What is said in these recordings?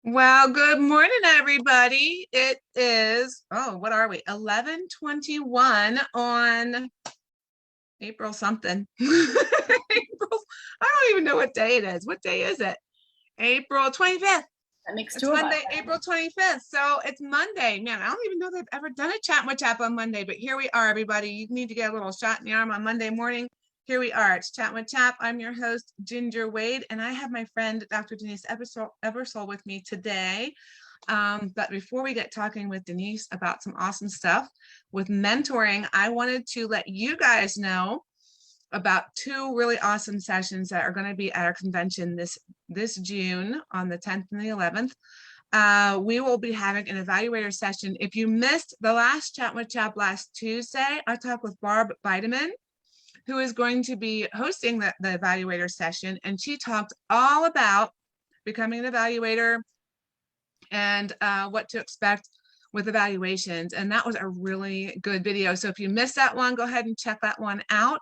Well, good morning, everybody. It is, what are we? 11:21 on April something. April, I don't even know what day it is. What day is it? April 25th. That makes It's two of us. Monday, April 25th. So it's Monday. Man, I don't even know they've ever done a Chat with Chap on Monday, but here we are, everybody. You need to get a little shot in the arm on Monday morning. Here we are. It's Chat with Chap. I'm your host, Ginger Wade, and I have my friend, Dr. Denise Ebersole with me today. But before we get talking with Denise about some awesome stuff with mentoring, I wanted to let you guys know about two really awesome sessions that are going to be at our convention this June on the 10th and the 11th. We will be having an evaluator session. If you missed the last Chat with Chap last Tuesday, I talked with Barb Bideman, who is going to be hosting the evaluator session, and she talked all about becoming an evaluator and what to expect with evaluations. And that was a really good video. So if you missed that one, go ahead and check that one out.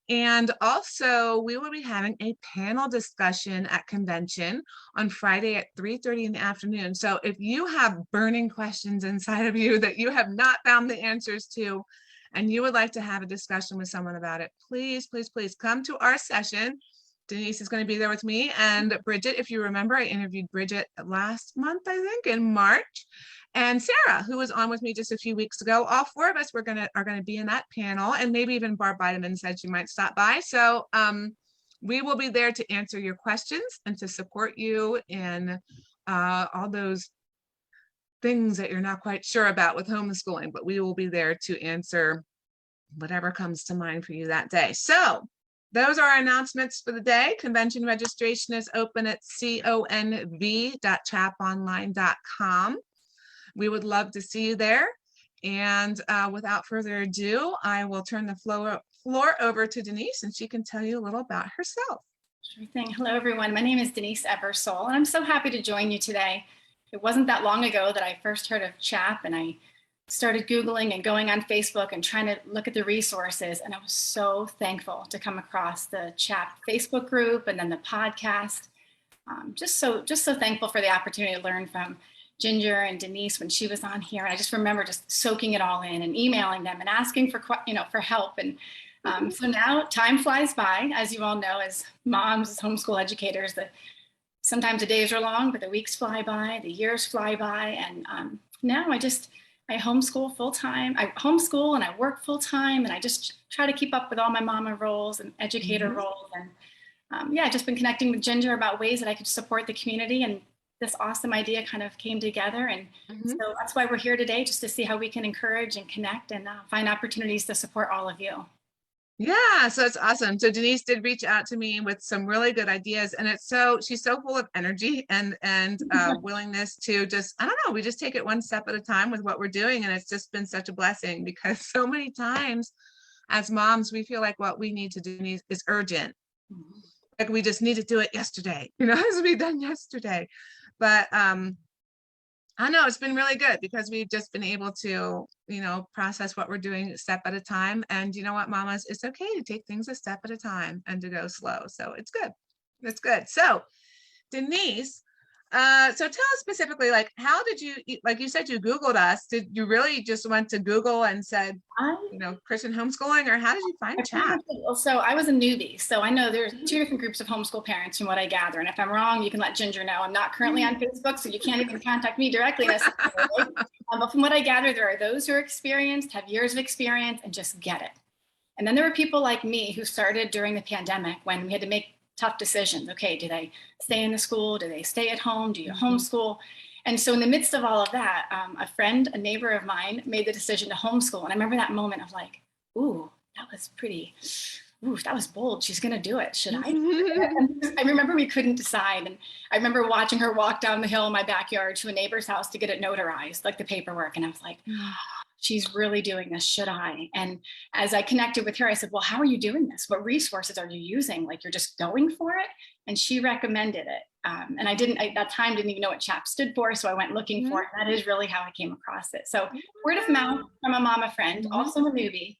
And also, we will be having a panel discussion at convention on Friday at 3:30 in the afternoon. So if you have burning questions inside of you that you have not found the answers to, and you would like to have a discussion with someone about it, please, please, please come to our session. Denise is going to be there with me and Bridget. If you remember, I interviewed Bridget last month, I think, in March, and Sarah, who was on with me just a few weeks ago. All four of us are going to be in that panel, and maybe even Barb Bideman said she might stop by. So we will be there to answer your questions and to support you in all those things that you're not quite sure about with homeschooling, but we will be there to answer whatever comes to mind for you that day. So those are our announcements for the day. Convention registration is open at conv.chaponline.com. We would love to see you there. And without further ado, I will turn the floor over to Denise, and she can tell you a little about herself. Sure thing. Hello, everyone. My name is Denise Ebersole, and I'm so happy to join you today. It wasn't that long ago that I first heard of CHAP, and I started Googling and going on Facebook and trying to look at the resources. And I was so thankful to come across the CHAP Facebook group and then the podcast. Just so thankful for the opportunity to learn from Ginger and Denise when she was on here. And I just remember just soaking it all in and emailing them and asking for help. And so now time flies by, as you all know, as moms, as homeschool educators, that sometimes the days are long, but the weeks fly by, the years fly by. And now I homeschool full-time. I homeschool and I work full-time, and I just try to keep up with all my mama roles and educator roles. And I've just been connecting with Ginger about ways that I could support the community, and this awesome idea kind of came together. And so that's why we're here today, just to see how we can encourage and connect and find opportunities to support all of you. Yeah, so it's awesome. So Denise did reach out to me with some really good ideas, and she's so full of energy and willingness to just, I don't know, we just take it one step at a time with what we're doing. And it's just been such a blessing, because so many times as moms, we feel like what we need to do is urgent. Like we just need to do it yesterday, it has to be done yesterday. But I know it's been really good, because we've just been able to, process what we're doing step at a time. And you know what, mamas, it's okay to take things a step at a time and to go slow. So it's good. It's good. So Denise, so tell us specifically, like, how did you, like you said, you Googled us. Did you really just went to Google and said, Christian homeschooling, or how did you find CHAP? So I was a newbie. So I know there's two different groups of homeschool parents from what I gather. And if I'm wrong, you can let Ginger know. I'm not currently on Facebook, so you can't even contact me directly necessarily. But from what I gather, there are those who are experienced, have years of experience, and just get it. And then there were people like me who started during the pandemic, when we had to make tough decisions. Okay, do they stay in the school? Do they stay at home? Do you homeschool? And so in the midst of all of that, a neighbor of mine made the decision to homeschool. And I remember that moment of like, ooh, that was bold. She's going to do it. Should I? I remember we couldn't decide. And I remember watching her walk down the hill in my backyard to a neighbor's house to get it notarized, like the paperwork. And I was like, she's really doing this. Should I? And as I connected with her, I said, well, how are you doing this? What resources are you using? Like, you're just going for it? And she recommended it. And at that time, didn't even know what CHAP stood for. So I went looking for it. That is really how I came across it. So word of mouth from a mama friend, also a newbie.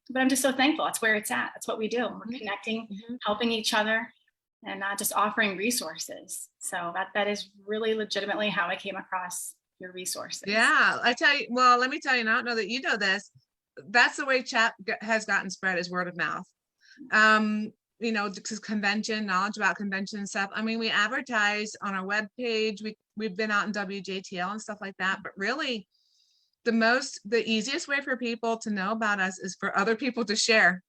But I'm just so thankful. That's where it's at. That's what we do. We're connecting, helping each other. and just offering resources. So that is really legitimately how I came across your resources. Yeah, I tell you, well, let me tell you, and I don't know that you know this, that's the way CHAP has gotten spread, is word of mouth. You know, because convention, knowledge about convention and stuff. I mean, we advertise on our webpage. We've been out in WJTL and stuff like that, but really the easiest way for people to know about us is for other people to share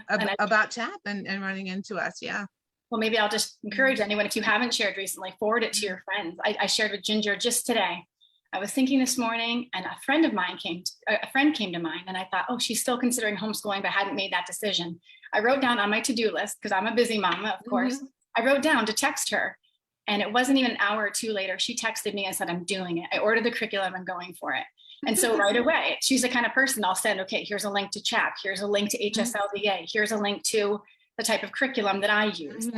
about CHAP and running into us. Yeah. Well, maybe I'll just encourage anyone, if you haven't shared recently, forward it to your friends. I shared with Ginger just today. I was thinking this morning, and a friend came to mind, and I thought, oh, she's still considering homeschooling, but hadn't made that decision. I wrote down on my to-do list, because I'm a busy mama, of course. I wrote down to text her, and it wasn't even an hour or two later, she texted me and said, I'm doing it. I ordered the curriculum, I'm going for it. And so right away, she's the kind of person I'll send, okay, here's a link to CHAP, here's a link to HSLDA, here's a link to the type of curriculum that I use.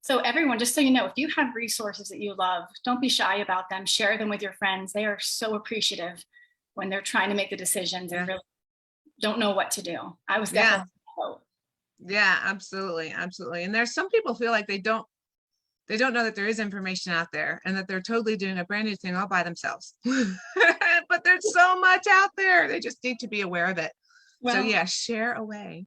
So everyone, just so you know, if you have resources that you love, don't be shy about them. Share them with your friends. They are so appreciative when they're trying to make the decisions and really don't know what to do. I was definitely. Yeah, absolutely. Absolutely. And there's some people feel like they don't know that there is information out there and that they're totally doing a brand new thing all by themselves. But there's so much out there. They just need to be aware of it. Well, so yeah, share away.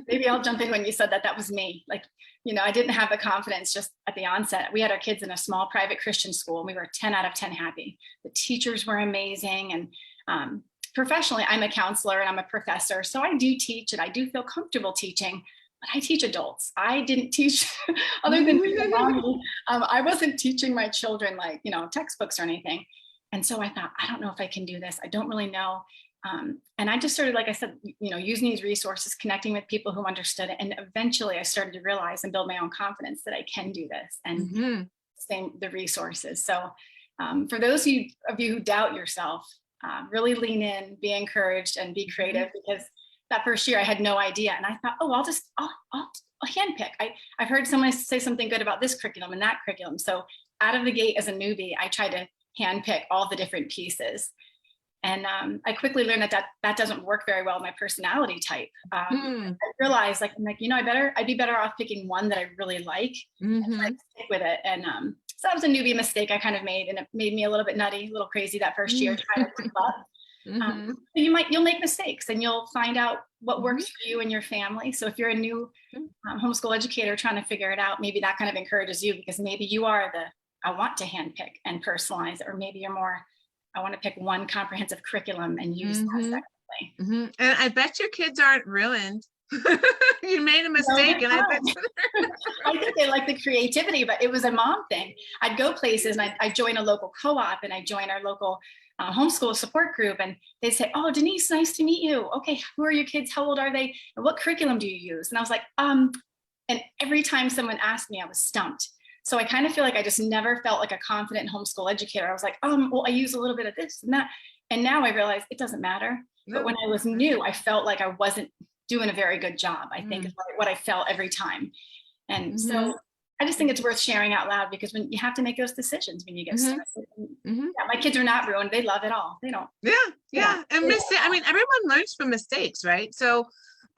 Maybe I'll jump in when you said that was me. Like, you know, I didn't have the confidence just at the onset. We had our kids in a small private Christian school, and we were 10 out of 10 happy. The teachers were amazing. And professionally, I'm a counselor and I'm a professor. So I do teach, and I do feel comfortable teaching, but I teach adults. I didn't teach other than mommy. I wasn't teaching my children like, you know, textbooks or anything. And so I thought, I don't know if I can do this. I don't really know. And I just started, like I said, you know, using these resources, connecting with people who understood it. And eventually I started to realize and build my own confidence that I can do this and the resources. So for those of you who doubt yourself, really lean in, be encouraged, and be creative, because that first year I had no idea. And I thought, oh, I'll handpick. I've heard someone say something good about this curriculum and that curriculum. So out of the gate as a newbie, I tried to handpick all the different pieces. And I quickly learned that doesn't work very well with my personality type. I realized, like, you know, I'd be better off picking one that I really like and stick with it. And so that was a newbie mistake I kind of made, and it made me a little bit nutty, a little crazy that first year trying to keep up. You'll make mistakes, and you'll find out what works for you and your family. So if you're a new homeschool educator trying to figure it out, maybe that kind of encourages you, because maybe you are I want to handpick and personalize, or maybe you're more, I want to pick one comprehensive curriculum and use that secondly. And I bet your kids aren't ruined. You made a mistake, and I bet I think they like the creativity, but it was a mom thing. I'd go places, and I'd join a local co-op, and I'd join our local homeschool support group, and they'd say, oh, Denise, nice to meet you. Okay, who are your kids? How old are they? And what curriculum do you use? And I was like, and every time someone asked me, I was stumped. So I kind of feel like I just never felt like a confident homeschool educator. I was like, well, I use a little bit of this and that. And now I realize it doesn't matter. But when I was new, I felt like I wasn't doing a very good job, I think, is what I felt every time. And so I just think it's worth sharing out loud, because when you have to make those decisions when you get started. Yeah, my kids are not ruined. They love it all. They don't. Yeah. And I mean, everyone learns from mistakes, right? So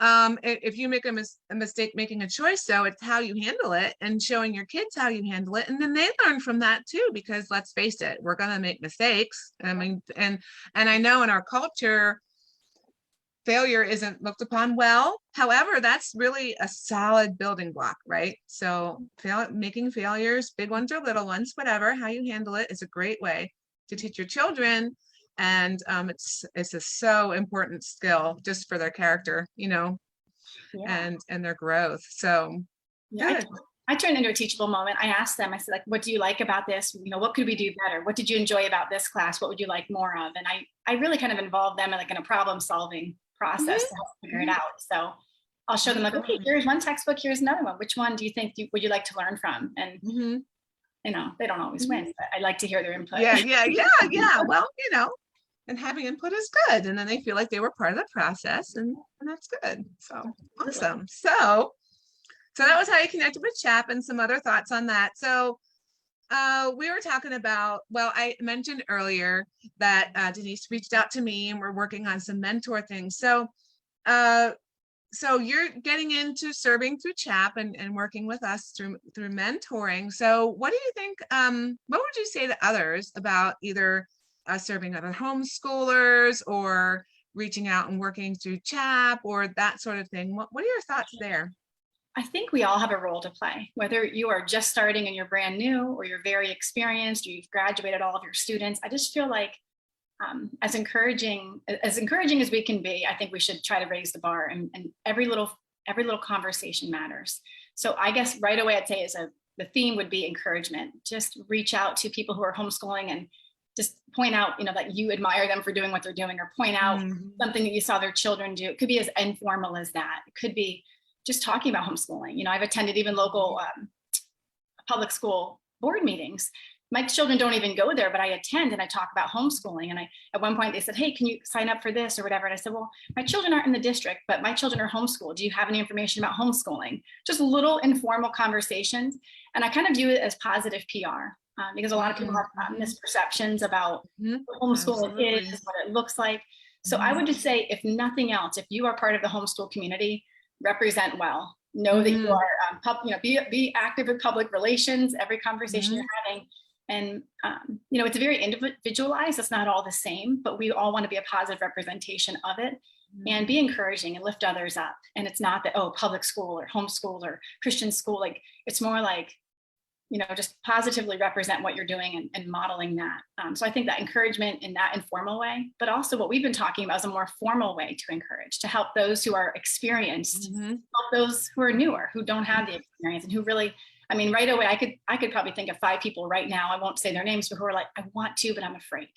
if you make a mistake making a choice, so it's how you handle it and showing your kids how you handle it, and then they learn from that too, because let's face it, we're going to make mistakes. I mean, and I know in our culture, failure isn't looked upon well. However, that's really a solid building block, right? So making failures, big ones or little ones, whatever, how you handle it is a great way to teach your children. And it's a so important skill just for their character, you know, and their growth. So yeah, I turned into a teachable moment. I asked them, I said, like, what do you like about this? You know, what could we do better? What did you enjoy about this class? What would you like more of? And I really kind of involved them in a problem solving process to help figure it out. So I'll show them, like, okay, here's one textbook, here's another one. Which one do you think would you like to learn from? And you know, they don't always win, but I like to hear their input. Yeah. Well, you know, and having input is good, and then they feel like they were part of the process, and that's good. So awesome. So that was how you connected with CHAP, and some other thoughts on that. So we were talking about, well, I mentioned earlier that Denise reached out to me, and we're working on some mentor things. So so you're getting into serving through CHAP and working with us through mentoring. So what do you think, what would you say to others about either serving other homeschoolers or reaching out and working through CHAP or that sort of thing? What are your thoughts there? I think we all have a role to play, whether you are just starting and you're brand new, or you're very experienced, or you've graduated all of your students. I just feel like as encouraging as we can be, I think we should try to raise the bar, and every little conversation matters. So I guess right away I'd say the theme would be encouragement. Just reach out to people who are homeschooling and just point out, that you admire them for doing what they're doing, or point out something that you saw their children do. It could be as informal as that. It could be just talking about homeschooling. I've attended even local public school board meetings. My children don't even go there, but I attend and I talk about homeschooling. And at one point they said, hey, can you sign up for this or whatever? And I said, well, my children aren't in the district, but my children are homeschooled. Do you have any information about homeschooling? Just little informal conversations. And I kind of view it as positive PR because a lot of people have misperceptions about what homeschooling is, what it looks like. So I would just say, if nothing else, if you are part of the homeschool community, represent well. Know that you are, be active with public relations, every conversation you're having. And, it's very individualized. It's not all the same, but we all want to be a positive representation of it and be encouraging and lift others up. And it's not that, public school or homeschool or Christian school. Like, it's more like, just positively represent what you're doing and modeling that. So I think that encouragement in that informal way, but also what we've been talking about is a more formal way to encourage, to help those who are experienced, help those who are newer, who don't have the experience, and who really, right away, I could probably think of 5 people right now, I won't say their names, but who are like, I want to, but I'm afraid.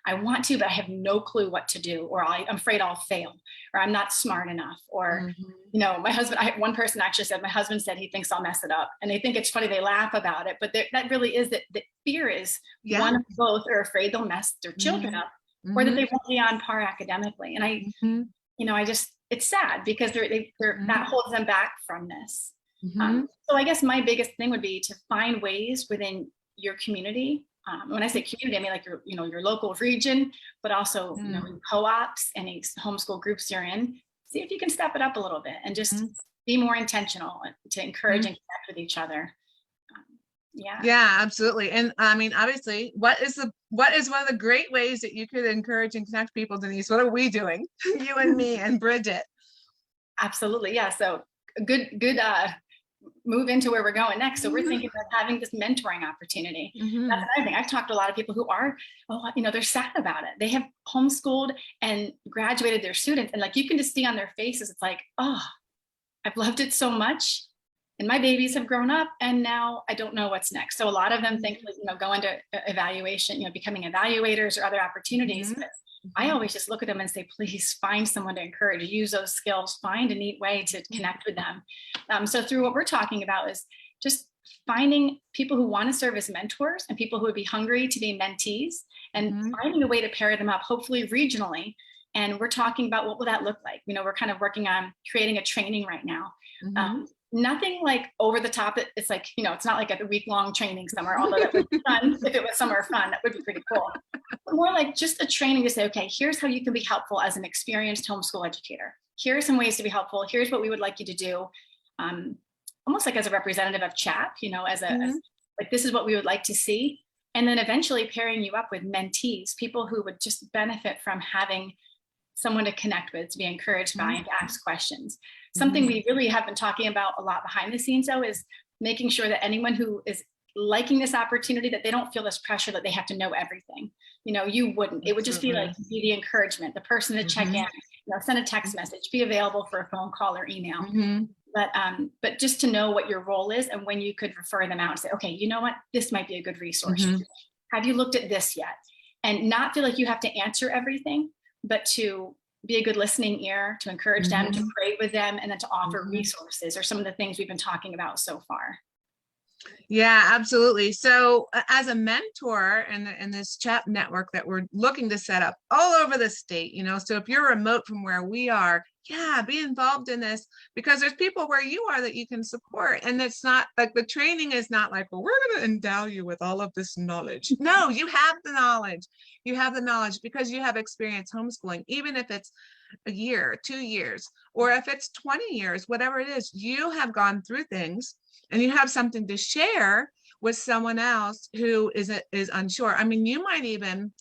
I want to, but I have no clue what to do, or I'm afraid I'll fail, or I'm not smart enough, or, my husband, one person actually said, my husband said he thinks I'll mess it up. And they think it's funny, they laugh about it, but that really is that fear is one of both are afraid they'll mess their children up, or that they won't be on par academically. And it's sad because that holds them back from this. So I guess my biggest thing would be to find ways within your community. When I say community, I mean like your local region, but also co-ops, any homeschool groups you're in. See if you can step it up a little bit and just be more intentional to encourage and connect with each other. Yeah, absolutely. And obviously, what is one of the great ways that you could encourage and connect people, Denise? What are we doing? You and me and Bridget. Absolutely, yeah. So good. Move into where we're going next. So we're thinking of having this mentoring opportunity. That's another thing. I've talked to a lot of people who are, they're sad about it. They have homeschooled and graduated their students. And like, you can just see on their faces, it's like, I've loved it so much. And my babies have grown up and now I don't know what's next. So a lot of them think, go into evaluation, becoming evaluators or other opportunities. But I always just look at them and say, please find someone to encourage, use those skills, find a neat way to connect with them. So through what we're talking about is just finding people who want to serve as mentors and people who would be hungry to be mentees, and finding a way to pair them up, hopefully regionally. And we're talking about what will that look like? We're kind of working on creating a training right now. Nothing like over the top. It's like, it's not like a week-long training somewhere, although that would be fun. If it was somewhere fun, that would be pretty cool. But more like just a training to say, okay, here's how you can be helpful as an experienced homeschool educator. Here are some ways to be helpful. Here's what we would like you to do. Almost like as a representative of CHAP, as this is what we would like to see. And then eventually pairing you up with mentees, people who would just benefit from having someone to connect with, to be encouraged by, and to ask questions. Something we really have been talking about a lot behind the scenes, though, is making sure that anyone who is liking this opportunity, that they don't feel this pressure that they have to know everything. You wouldn't. It would just be like, be the encouragement, the person to check in, send a text message, be available for a phone call or email. But just to know what your role is and when you could refer them out and say, okay, you know what, this might be a good resource. Have you looked at this yet? And not feel like you have to answer everything, but to be a good listening ear, to encourage them, to pray with them, and then to offer resources, or some of the things we've been talking about so far. Yeah, absolutely. So as a mentor in this CHAP network that we're looking to set up all over the state, so if you're remote from where we are, yeah, be involved in this, because there's people where you are that you can support. And it's not like the training is not like, well, we're going to endow you with all of this knowledge. No, you have the knowledge. You have the knowledge because you have experience homeschooling, even if it's a year, 2 years, or if it's 20 years, whatever it is, you have gone through things and you have something to share with someone else who is unsure. I mean, you might even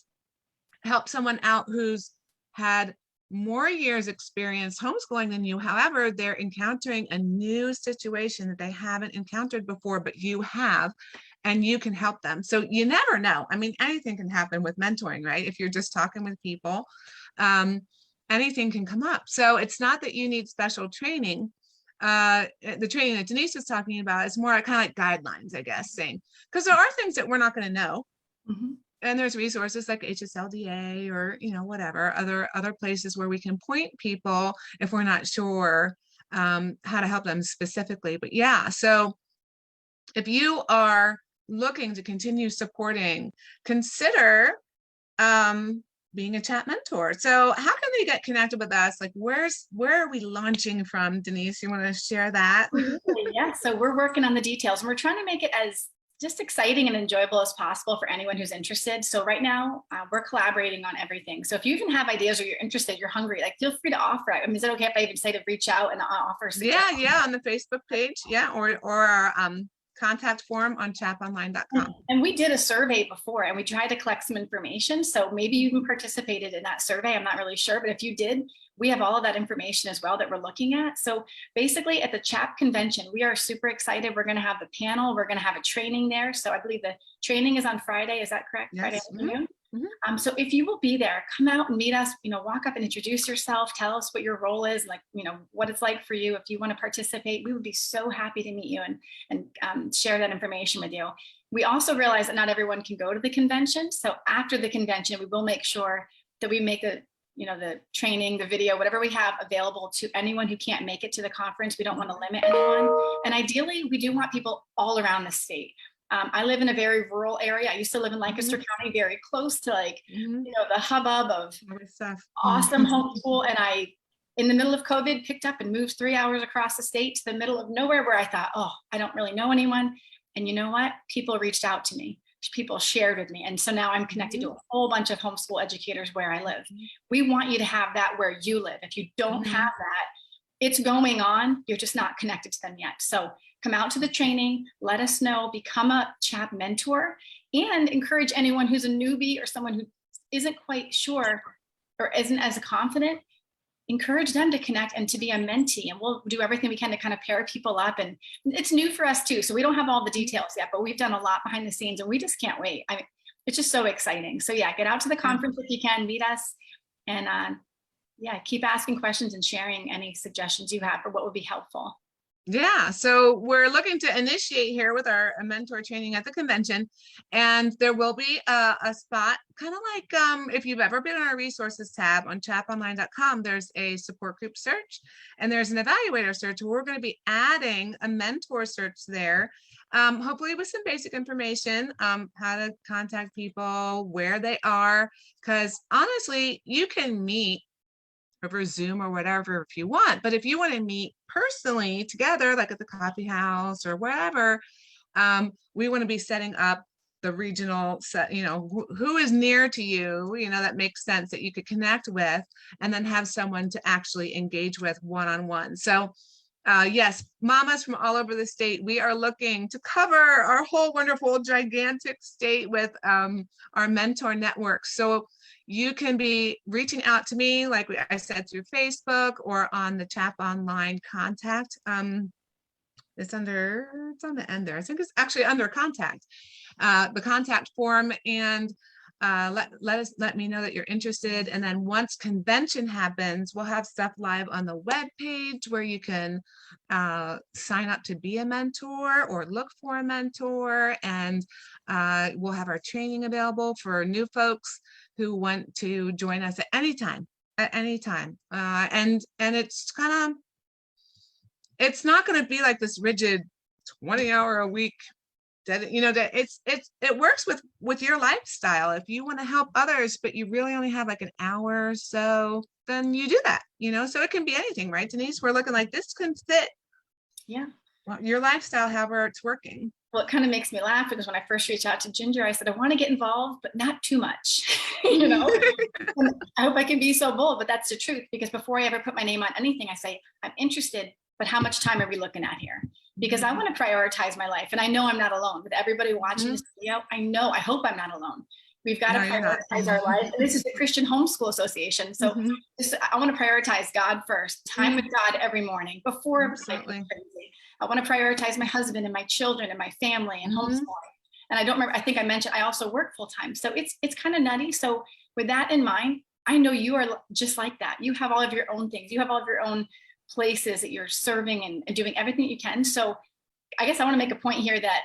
help someone out who's had more years experience homeschooling than you. However, they're encountering a new situation that they haven't encountered before, but you have, and you can help them. So you never know. I mean, anything can happen with mentoring, right? If you're just talking with people, anything can come up. So it's not that you need special training. The training that Denise is talking about is more kind of like guidelines, I guess, saying, because there are things that we're not going to know. Mm-hmm. And there's resources like HSLDA or, whatever, other places where we can point people if we're not sure how to help them specifically. But yeah, so if you are looking to continue supporting, consider being a chat mentor. So how can they get connected with us? Like, where are we launching from, Denise? You want to share that? Yeah, so we're working on the details and we're trying to make it as just exciting and enjoyable as possible for anyone who's interested. So right now we're collaborating on everything. So if you even have ideas or you're interested, you're hungry, like feel free to offer it. I mean, is it okay if I even say to reach out and offer suggestions? Yeah, on the Facebook page. Yeah, or our contact form on chaponline.com. And we did a survey before and we tried to collect some information. So maybe you even participated in that survey. I'm not really sure, but if you did, we have all of that information as well that we're looking at. So basically at the CHAP convention, we are super excited. We're going to have the panel. We're going to have a training there. So I believe the training is on Friday. Is that correct? Yes. Friday afternoon? Mm-hmm. So if you will be there, come out and meet us, walk up and introduce yourself, tell us what your role is, like, what it's like for you. If you want to participate, we would be so happy to meet you and share that information with you. We also realize that not everyone can go to the convention. So after the convention, we will make sure that we make the training, the video, whatever we have available to anyone who can't make it to the conference. We don't want to limit anyone. And ideally, we do want people all around the state. I live in a very rural area. I used to live in Lancaster County, very close to the hubbub of awesome homeschool. And I, in the middle of COVID, picked up and moved 3 hours across the state to the middle of nowhere where I thought, oh, I don't really know anyone. And you know what? People reached out to me. People shared with me. And so now I'm connected to a whole bunch of homeschool educators where I live. We want you to have that where you live. If you don't have that, it's going on. You're just not connected to them yet. So come out to the training, let us know, become a CHAP mentor, and encourage anyone who's a newbie or someone who isn't quite sure or isn't as confident, encourage them to connect and to be a mentee. And we'll do everything we can to kind of pair people up. And it's new for us too. So we don't have all the details yet, but we've done a lot behind the scenes and we just can't wait. I mean, it's just so exciting. So yeah, get out to the conference if you can, meet us, and keep asking questions and sharing any suggestions you have for what would be helpful. Yeah, so we're looking to initiate here with our mentor training at the convention, and there will be a spot, kind of like if you've ever been on our resources tab on chaponline.com, there's a support group search and there's an evaluator search. We're going to be adding a mentor search there, hopefully with some basic information, how to contact people, where they are, because honestly, you can meet over Zoom or whatever if you want. But if you want to meet personally together, like at the coffee house or wherever, we want to be setting up the regional set, who is near to you, that makes sense that you could connect with, and then have someone to actually engage with one-on-one. So yes, mamas from all over the state, we are looking to cover our whole wonderful, gigantic state with our mentor network. So you can be reaching out to me, like I said, through Facebook or on the CHAP Online contact. It's on the end there. I think it's actually under contact, the contact form, and let me know that you're interested. And then once convention happens, we'll have stuff live on the web page where you can sign up to be a mentor or look for a mentor, and we'll have our training available for new folks who want to join us at any time. And it's kind of, it's not going to be like this rigid 20-hour a week that, you know, that it works with your lifestyle. If you want to help others, but you really only have like an hour or so, then you do that, you know. So it can be anything, right, Denise? We're looking like this can fit your lifestyle, however it's working. Well, it kind of makes me laugh because when I first reached out to Ginger, I said, I want to get involved, but not too much, you know. And I hope I can be so bold, but that's the truth, because before I ever put my name on anything, I say, I'm interested, but how much time are we looking at here? Because I want to prioritize my life. And I know I'm not alone. With everybody watching this video, I hope I'm not alone. We've got to prioritize our life. And this is the Christian Homeschool Association. So I want to prioritize God first, time with God every morning before life is crazy. I want to prioritize my husband and my children and my family and homeschooling. And I don't remember, I think I mentioned, I also work full time. So it's kind of nutty. So with that in mind, I know you are just like that. You have all of your own things. You have all of your own places that you're serving and doing everything you can. So I guess I want to make a point here that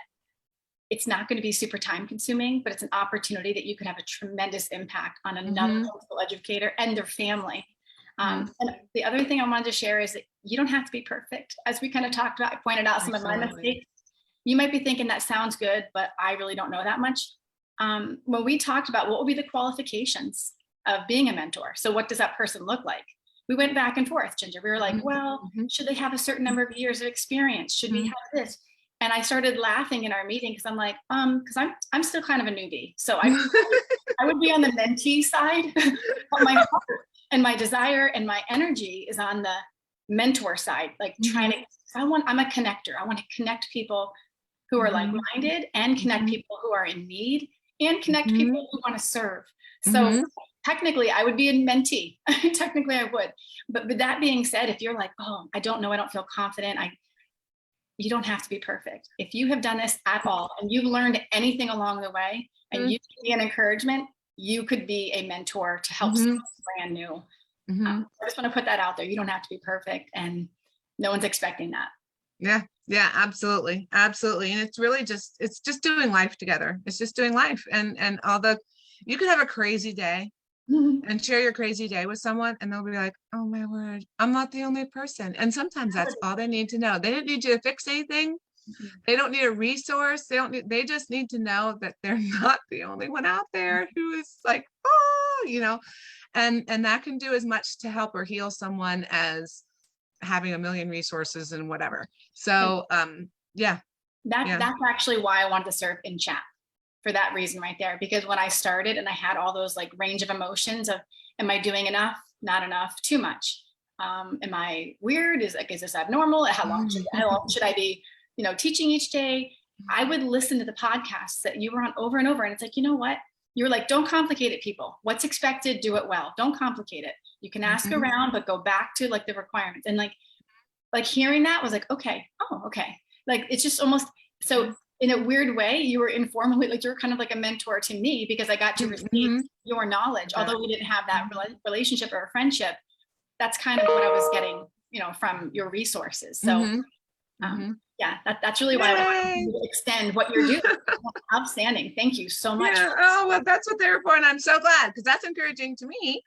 it's not going to be super time consuming, but it's an opportunity that you could have a tremendous impact on another homeschool educator and their family. And the other thing I wanted to share is that you don't have to be perfect. As we kind of talked about, I pointed out some of my mistakes. You might be thinking that sounds good, but I really don't know that much. When we talked about what will be the qualifications of being a mentor, so what does that person look like? We went back and forth, Ginger. We were like, well, should they have a certain number of years of experience? Should we have this? And I started laughing in our meeting because I'm like, because I'm still kind of a newbie. So I would be on the mentee side, but my heart and my desire and my energy is on the mentor side, like trying to, I'm a connector. I want to connect people who are like-minded and connect people who are in need and connect people who want to serve. So technically I would be a mentee. Technically I would. But with that being said, if you're like, oh, I don't know, I don't feel confident, you don't have to be perfect. If you have done this at all and you've learned anything along the way and you need an encouragement, you could be a mentor to help someone brand new. I just want to put that out there. You don't have to be perfect, and no one's expecting that. Yeah, absolutely. Absolutely. And it's really it's just doing life together. It's just doing life. And you could have a crazy day and share your crazy day with someone, and they'll be like, oh my word, I'm not the only person. And sometimes that's all they need to know. They didn't need you to fix anything. They don't need a resource. They just need to know that they're not the only one out there who is like, oh, you know, and that can do as much to help or heal someone as having a million resources and whatever. So that's actually why I wanted to serve in CHAP, for that reason right there. Because when I started and I had all those like range of emotions of, am I doing enough, not enough, too much, am I weird, is this abnormal, how long should I be, you know, teaching each day? I would listen to the podcasts that you were on over and over, and it's like, you know what, you were like, don't complicate it, people. What's expected, do it well. Don't complicate it. You can ask around, but go back to like the requirements. And like hearing that was like, okay, like it's just almost, so in a weird way, you were informally, like you're kind of like a mentor to me, because I got to receive your knowledge. Although we didn't have that relationship or a friendship, that's kind of what I was getting, you know, from your resources. So that's really why I want to extend what you're doing. Outstanding. Thank you so much. Oh, well, that's what they were for. And I'm so glad, because that's encouraging to me,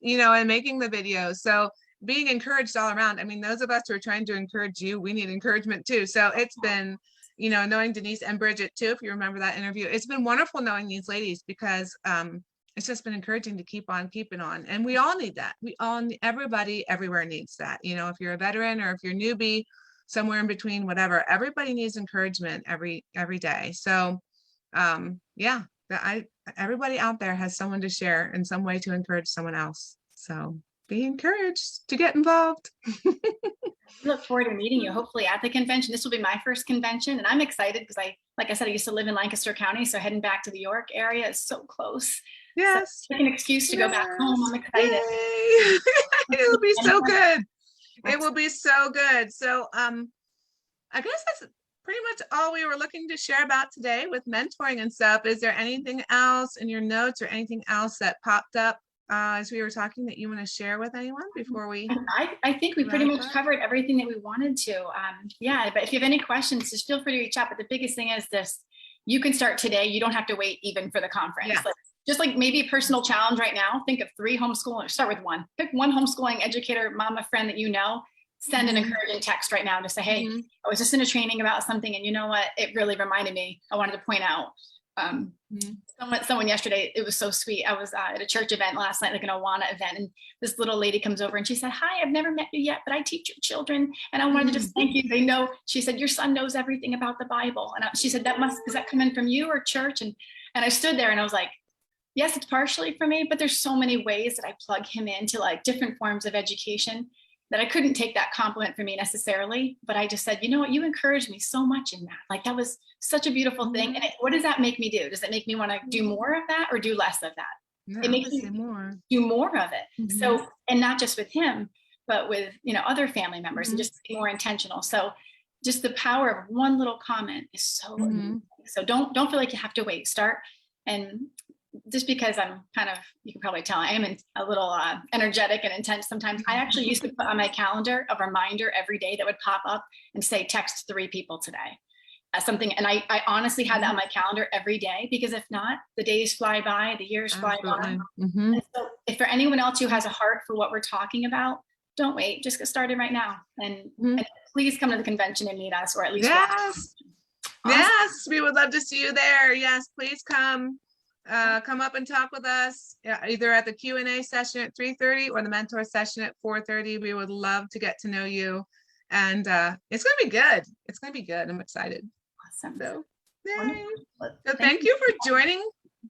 you know, and making the videos. So being encouraged all around. I mean, those of us who are trying to encourage you, we need encouragement too. So it's been, you know, knowing Denise and Bridget too, if you remember that interview, it's been wonderful knowing these ladies, because it's just been encouraging to keep on keeping on. And we all need that. Everybody everywhere needs that. You know, if you're a veteran or if you're newbie, somewhere in between, whatever, everybody needs encouragement every day. So everybody out there has someone to share in some way to encourage someone else. So be encouraged to get involved. I look forward to meeting you, hopefully at the convention. This will be my first convention, and I'm excited because like I said, I used to live in Lancaster County, so heading back to the York area is so close. Yes. So, like an excuse to go back home. I'm excited. It'll be so good. It will be so good. So I guess that's pretty much all we were looking to share about today with mentoring and stuff. Is there anything else in your notes or anything else that popped up as we were talking that you want to share with anyone before we? I think we pretty much covered everything that we wanted to. But if you have any questions, just feel free to reach out. But the biggest thing is this: you can start today. You don't have to wait even for the conference. Yeah. Just like maybe a personal challenge right now, think of 3 homeschoolers. Start with one. Pick one homeschooling educator, mama, friend that you know. send an encouraging text right now to say, hey, I was just in a training about something, and you know what? It really reminded me. I wanted to point out someone yesterday, it was so sweet. I was at a church event last night, like an Awana event, and this little lady comes over and she said, hi, I've never met you yet, but I teach your children, and I wanted to just thank you. They know, she said, your son knows everything about the Bible. And she said, does that come in from you or church? And I stood there and I was like, yes, it's partially for me, but there's so many ways that I plug him into like different forms of education that I couldn't take that compliment from me necessarily. But I just said, you know what, you encouraged me so much in that. Like, that was such a beautiful thing. And what does that make me do? Does it make me want to do more of that or do less of that? No, it makes me do more of it. So, and not just with him, but with, other family members, and just be more intentional. So just the power of one little comment is so amazing. So don't feel like you have to wait. Start. And just because I'm kind of, you can probably tell I am a little energetic and intense sometimes, I actually used to put on my calendar a reminder every day that would pop up and say, text 3 people today. Something, and I honestly had that on my calendar every day, because if not, the days fly by, the years fly by. And so if for anyone else who has a heart for what we're talking about, don't wait, just get started right now. And please come to the convention and meet us, or at least yes, we would love to see you there. Yes, please come. Come up and talk with us, either at the Q&A session at 3:30 or the mentor session at 4:30. We would love to get to know you, and it's going to be good. It's going to be good. I'm excited. Awesome. So, yay. So thank you for joining.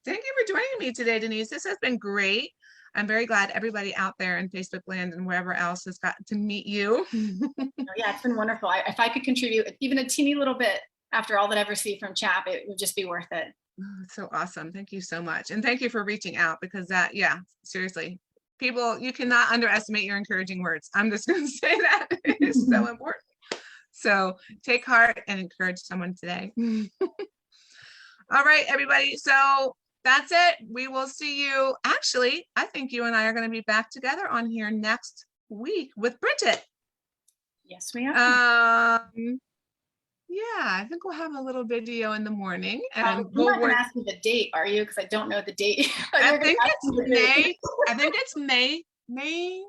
Thank you for joining me today, Denise. This has been great. I'm very glad everybody out there in Facebook land and wherever else has gotten to meet you. Yeah, it's been wonderful. If I could contribute even a teeny little bit after all that I've received from CHAP, it would just be worth it. Oh, it's so awesome. Thank you so much. And thank you for reaching out, because that, seriously, people, you cannot underestimate your encouraging words. I'm just going to say that it's so important. So take heart and encourage someone today. All right, everybody. So that's it. We will see you. Actually, I think you and I are going to be back together on here next week with Bridget. Yes, we are. Yeah, I think we'll have a little video in the morning, and you're not going to ask me the date, are you? Because I don't know the date. I think it's May. I think it's May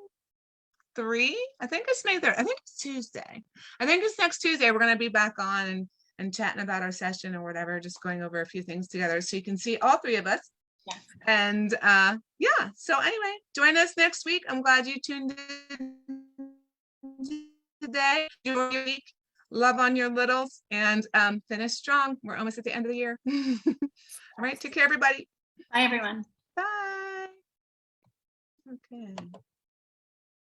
3. I think it's May 3rd. I think it's Tuesday. I think it's next Tuesday. We're going to be back on and chatting about our session or whatever, just going over a few things together, so you can see all 3 of us. Yeah. And so anyway, join us next week. I'm glad you tuned in today. Enjoy your week. Love on your littles, and finish strong. We're almost at the end of the year. All right, take care, everybody. Bye, everyone. Bye. Okay.